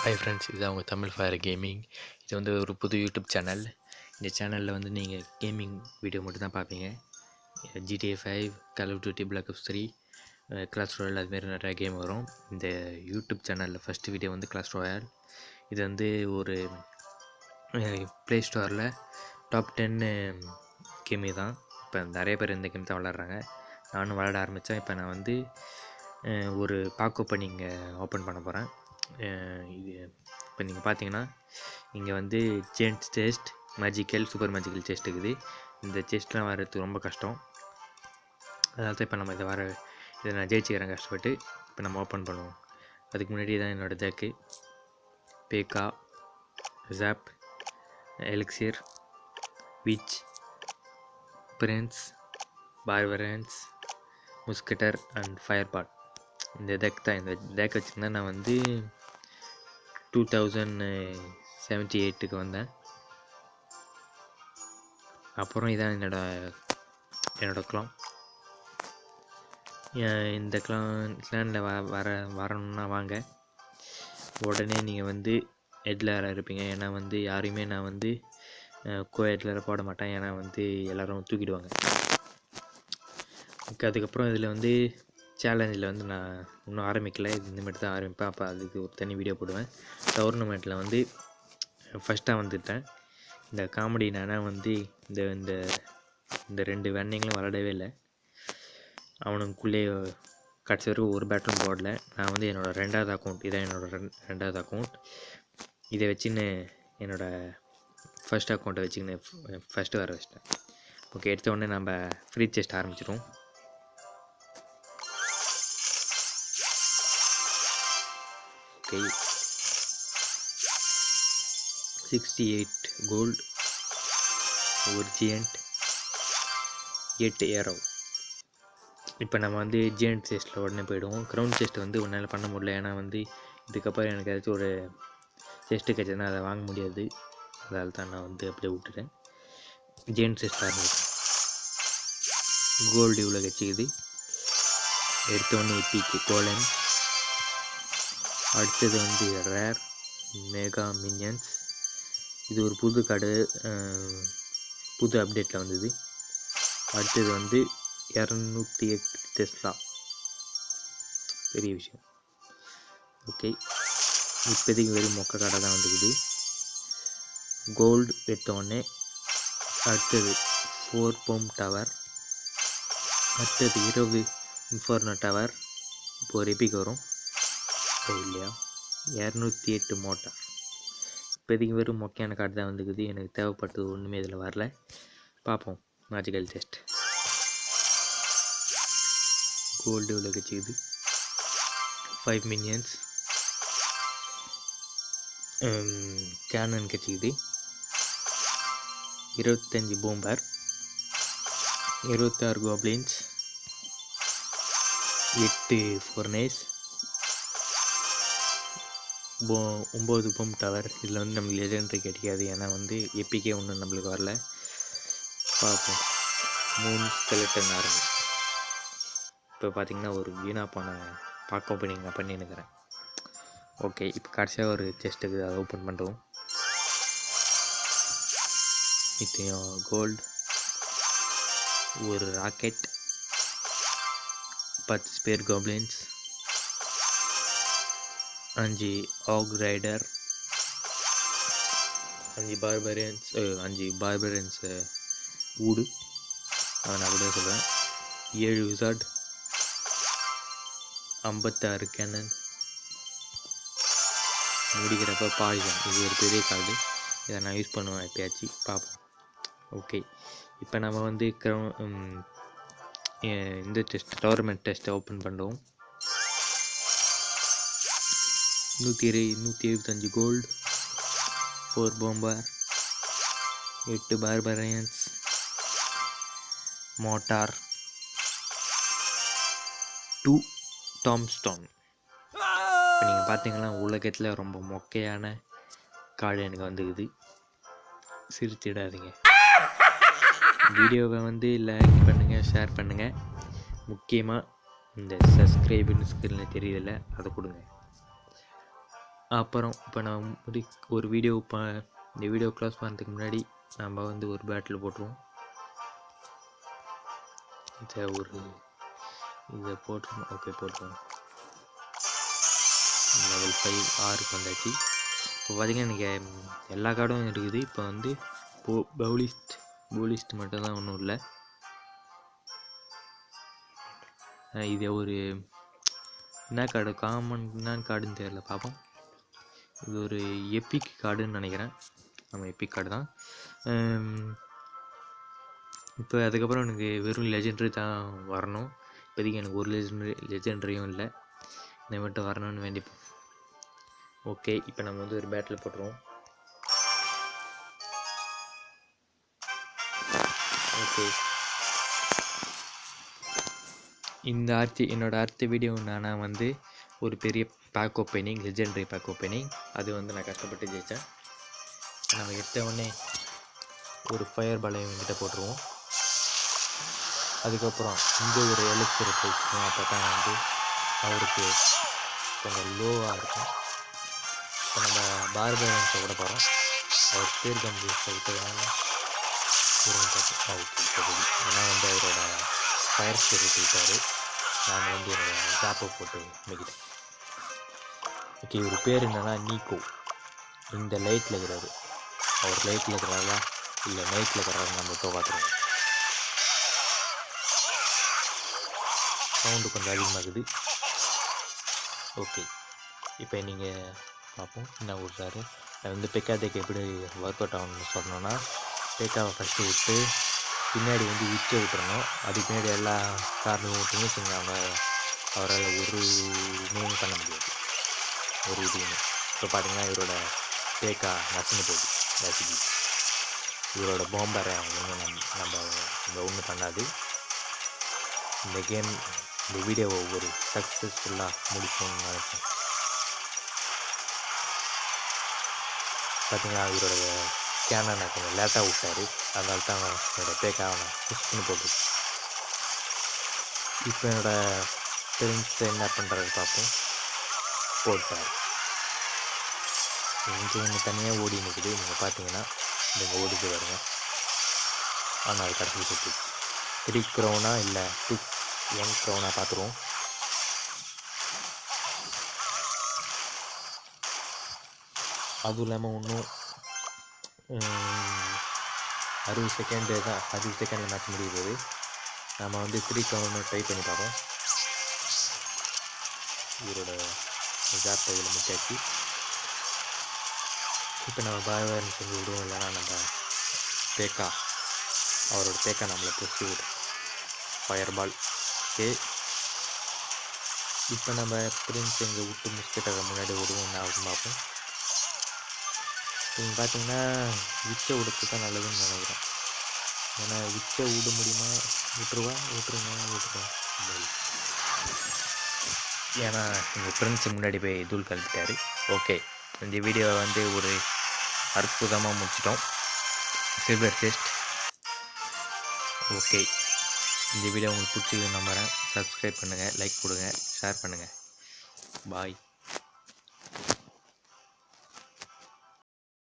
Hi friends, இது அவங்க Tamil fire gaming. இது வந்து ஒரு புது யூடியூப் சேனல். இந்த சேனலில் வந்து நீங்கள் கேமிங் வீடியோ மட்டும் தான் பார்ப்பீங்க. GTA 5, Call of Duty Black Ops 3, Clash Royale அதுமாரி நிறையா கேம் வரும். இந்த யூடியூப் சேனலில் ஃபஸ்ட்டு வீடியோ வந்து கிளாஸ் ராயல். இது வந்து ஒரு ப்ளே ஸ்டோரில் டாப் 10 கேமு தான். இப்போ நிறைய பேர் இந்த கேம் தான் விளாட்றாங்க. நானும் விளாட ஆரம்பித்தேன். இப்போ நான் வந்து ஒரு பாக்கோப்பை நீங்கள் ஓப்பன் பண்ண போகிறேன். இது இப்போ நீங்கள் பார்த்தீங்கன்னா இங்கே வந்து giant chest, magical, super magical chest இருக்குது. இந்த செஸ்ட்லாம் வர்றதுக்கு ரொம்ப கஷ்டம். அதனால தான் இப்போ நம்ம இதை நான் ஜெயிச்சுக்கிறேன் கஷ்டப்பட்டு. இப்போ நம்ம ஓப்பன் பண்ணுவோம். அதுக்கு முன்னாடி தான் என்னோடய jack, PEKKA, zap, elixir, witch, prince, barbarians, musketeer and fireball. இந்த டேக் தான். இந்த டேக் வச்சுருந்தா நான் வந்து 2078க்கு வந்தேன். அப்புறம் இதான் என்னோடய க்ளான். இந்த கிளானில் வரணுன்னா வாங்க. உடனே நீங்கள் வந்து ஹெட்லராக இருப்பீங்க. ஏன்னா வந்து யாரையுமே நான் வந்து ஹெட்லராக போட மாட்டேன். ஏன்னா வந்து எல்லோரும் தூக்கிடுவாங்க. அதுக்கப்புறம் இதில் வந்து சேலஞ்சில் வந்து நான் இன்னும் ஆரம்பிக்கலை. இந்தமாரி தான் ஆரம்பிப்பேன். அப்போ அதுக்கு ஒரு தனி வீடியோ போடுவேன். டோர்னமெண்ட்டில் வந்து ஃபஸ்ட்டாக வந்துட்டேன். இந்த காமெடி நானா வந்து இந்த இந்த 2 வெண்ணிங்களும் விளாடவே இல்லை. அவனுக்குள்ளே கடைசி வரைக்கும் ஒரு பேட்டரும் போடல. நான் வந்து என்னோடய 2வது அக்கௌண்ட், இதான் என்னோடய 2வது அக்கௌண்ட். இதை வச்சுன்னு என்னோடய ஃபஸ்ட் அக்கௌண்ட்டை வச்சுக்கின்னு ஃபஸ்ட்டு வர வச்சிட்டேன். ஓகே, எடுத்த உடனே நம்ம ஃப்ரீ செஸ்ட் ஆரம்பிச்சிடுவோம். ஓகே, 68 கோல்டு, ஒரு ஜியண்ட், 8 ஏரோ. இப்போ நம்ம வந்து ஜியண்ட் செஸ்ட்டில் உடனே போய்டுவோம். க்ரௌண்ட் செஸ்ட் வந்து ஒன்றால் பண்ண முடியல. ஏன்னா வந்து இதுக்கப்புறம் எனக்கு ஏதாச்சும் ஒரு செஸ்ட்டு கிடச்சதுன்னா அதை வாங்க முடியாது. அதால் தான் நான் வந்து அப்படியே விட்டுட்டேன். ஜியண்ட் செஸ்ட் ஆரம்பிச்சேன். கோல்டு இவ்வளோ கிடச்சிக்குது. எடுத்தோடனே எப்பிக்கு கோலன். அடுத்தது வந்து ரேர் மெகா மினியன்ஸ். இது ஒரு புது கார்டு, புது அப்டேட்டில் வந்தது. அடுத்தது வந்து 208 டெஸ்லா, பெரிய விஷயம். ஓகே, இப்போதைக்கு வெறும் மொக்க கார்டாக தான் வந்துக்குது. கோல்டு எடுத்தோடனே அடுத்தது 4 பொம் டவர், அடுத்தது 20 இன்ஃபர்னோ டவர். இப்போ ஒரு எபிக் வரும் இல்லையா. 208 மோட்டார். இப்போதைக்கு வெறும் மொக்கையான கார்டு தான் வந்துக்குது. எனக்கு தேவைப்பட்டது ஒன்றுமே இதில் வரல. பார்ப்போம். Magical test. கோல்டு இவ்வளோ கிடச்சிக்குது. 5 மினியன்ஸ், கேனன் கிடச்சிக்குது. 25 பூம்பர், 26 கோப்ளின்ஸ், 8 ஃபோர்னேஸ், 9 பொம் டவர். இதில் வந்து நம்மளுக்கு லெஜெண்டரி கிடைக்காது. ஏன்னா வந்து எப்பிக்கே ஒன்றும் நம்மளுக்கு வரல. பார்ப்போம். 3 ஸ்கெலட்டன் ஆரம்பி. இப்போ பார்த்திங்கன்னா ஒரு வீணாக போன பாக் ஓப்பனிங் நான் பண்ணின்னுக்கிறேன். ஓகே, இப்போ கடைசியாக ஒரு செஸ்ட்டுக்கு அதை ஓப்பன் பண்ணுறோம். இத்தையும் கோல்டு, ஒரு ராக்கெட், 10 ஸ்பேர் கோப்ளின்ஸ், 5 ஆக் ரைடர், 5 பார்பரியன்ஸ் ஊடு, அதை நான் அப்படியே சொல்லுவேன். 7 விசார்ட், 56 கேனன். முடிக்கிறப்ப பாய்சன். இது ஒரு பெரிய கார்டு. இதை நான் யூஸ் பண்ணுவேன் எப்பயாச்சும். பார்ப்போம். ஓகே, இப்போ நம்ம வந்து இந்த டோர்னமெண்ட் டெஸ்ட்டை ஓப்பன் பண்ணுவோம். 175 கோல்டு, 4 பொம்பர், 8 பார்பரியன்ஸ், மோட்டார், 2 டாம்ஸ்டோன். இப்போ நீங்கள் பார்த்தீங்கன்னா உலகத்தில் ரொம்ப மொக்கையான கார்டு எனக்கு வந்துக்குது. சிரிச்சிடாதீங்க. வீடியோவை வந்து லைக் பண்ணுங்கள், ஷேர் பண்ணுங்கள். முக்கியமாக இந்த சப்ஸ்கிரைப்னு ஸ்க்ரீனில் தெரியல, அதை கொடுங்க. அப்புறம் இப்போ நான் ஒரு வீடியோ இந்த வீடியோ க்ளோஸ் பண்ணுறதுக்கு முன்னாடி நம்ம வந்து ஒரு பேட்டில் போட்டுருவோம். இதை போட்டுருவோம். ஓகே, போட்டுருவோம். லெவல் 5 6க்கு வந்தாச்சு. இப்போ பார்த்திங்கன்னா எனக்கு எல்லா கார்டும் இருக்குது. இப்போ வந்து போலிஸ்ட் மட்டும்தான் ஒன்றும் இல்லை. இது ஒரு என்ன கார்டு, என்னன்னு கார்டுன்னு தெரியல, பார்ப்போம். இது ஒரு எப்பிக் கார்டுன்னு நினைக்கிறேன். நம்ம எப்பிக் கார்டு தான். இப்போ அதுக்கப்புறம் எனக்கு வெறும் லெஜெண்டரி தான் வரணும். இப்போதைக்கு எனக்கு ஒரு லெஜெண்டரியும் இல்லை. இதை மட்டும் வரணும்னு வேண்டிப்போம். ஓகே, இப்போ நம்ம வந்து ஒரு பேட்டில் போட்டுருவோம். ஓகே, என்னோட அடுத்த வீடியோ நான் வந்து ஒரு பெரிய pack opening, legendary pack opening. அது வந்து நான் கஷ்டப்பட்டு ஜெயித்தேன். நம்ம எடுத்த உடனே ஒரு ஃபயர் பாலை என்கிட்ட போட்டுருவோம். அதுக்கப்புறம் இங்கே ஒரு எலக்ட்ரிக் போயிடுச்சுன்னா அப்போ தான் வந்து அவருக்கு கொஞ்சம் லோவாக இருக்கும். இப்போ நம்ம பார்பரன்ஸை விட போகிறோம். அவர் பேர் கம்பெனிஸை விட்டதுனால ஏன்னா வந்து அவரோட ஃபயர் ஸ்பிரிட் விட்டார். நான் வந்து என்னோடய ஜாப்பை போட்டு மிக்கிட்டேன். ஓகே, இவர் பேர் என்னென்னா நீக்கோ. இந்த லைட்டில் இருக்கிறாரு. அவர் லைட்டில் இருக்கிறாரா இல்லை நைட்டில் இருக்கிறாரு நம்ம இப்போ பார்த்துருவோம். சவுண்டு கொஞ்சம் அதிகமாகுது. ஓகே, இப்போ நீங்கள் பார்ப்போம் என்ன விட்றாரு. அது வந்து பெக்காதேக்கு எப்படி ஒர்க் அவுட் ஆகணும்னு சொன்னோன்னா, பெக்காவை ஃபஸ்ட்டு விட்டு பின்னாடி வந்து விச்சை விட்டுறணும். அதுக்கு பின்னாடி எல்லா காரணமும் விட்டுன்னு வச்சுங்க, அவரால் ஒரு மூவ் பண்ண முடியாது, ஒரு இதுவுமே. இப்போ பார்த்தீங்கன்னா இவரோட பேக்கா நசுங்க போகுது, நசுக்கி இவரோட பாம்பரை நம்ம ஒன்றும் பண்ணாது. இந்த வீடியோவை ஒரு சக்ஸஸ்ஃபுல்லாக முடிக்கணும்னு நினைச்சேன். பார்த்தீங்கன்னா இவரோட கேனனை கொஞ்சம் லேட்டாக விட்டார். அதனால தான் என்னோடய பேக்காவை புஷ்னு போட்டு. இப்போ என்னோடய ஃப்ரெண்ட்ஸ் என்ன பண்ணுறது பார்ப்போம். போட்டார். இங்கே ஒன்று தனியாக ஓடி நிற்குது. நீங்கள் பார்த்தீங்கன்னா நீங்கள் ஓடிட்டு வருங்க. ஆனால் அது கடைசி சுற்றி 3 க்ரௌனா இல்லை 1 க்ரௌனா பார்த்துருவோம். அதுவும் இல்லாமல் இன்னும் 60 செகண்டு தான், 60 செகண்டில் மேட்ச் முடிய போகுது. நம்ம வந்து 3 க்ரௌன்னு ட்ரை பண்ணி பார்ப்போம். இவரோட ஜாப் இதில் முட்டாச்சு. இப்போ நம்ம பாயவாரன் செஞ்சு விடுவோம். இல்லைன்னா நம்ம அவரோட பேக்கா நம்மளை பிடிச்சி விடும். ஃபயர் பால். ஓகே, இப்போ நம்ம பிரின்ஸ் எங்கே விட்டு முஸ்கிட்ட முன்னாடி விடுவோம். என்ன ஆகும் பார்ப்போம். நீங்கள் பார்த்தீங்கன்னா விச்சை விடுறது தான் நல்லதுன்னு நினைக்கிறேன். ஏன்னா விச்சை விட முடியுமா? விட்டுருங்க. ஏன்னா எங்கள் ஃப்ரெண்ட்ஸு முன்னாடி போய் தூள் கழிச்சிட்டாரு. ஓகே, இந்த வீடியோவை வந்து ஒரு அற்புதமாக முடிச்சிட்டோம். Silver chest. ஓகே, இந்த வீடியோ உங்களுக்கு பிடிச்சிது நம்புகிறேன். சப்ஸ்கிரைப் பண்ணுங்கள், லைக் கொடுங்க, ஷேர் பண்ணுங்கள். பாய்.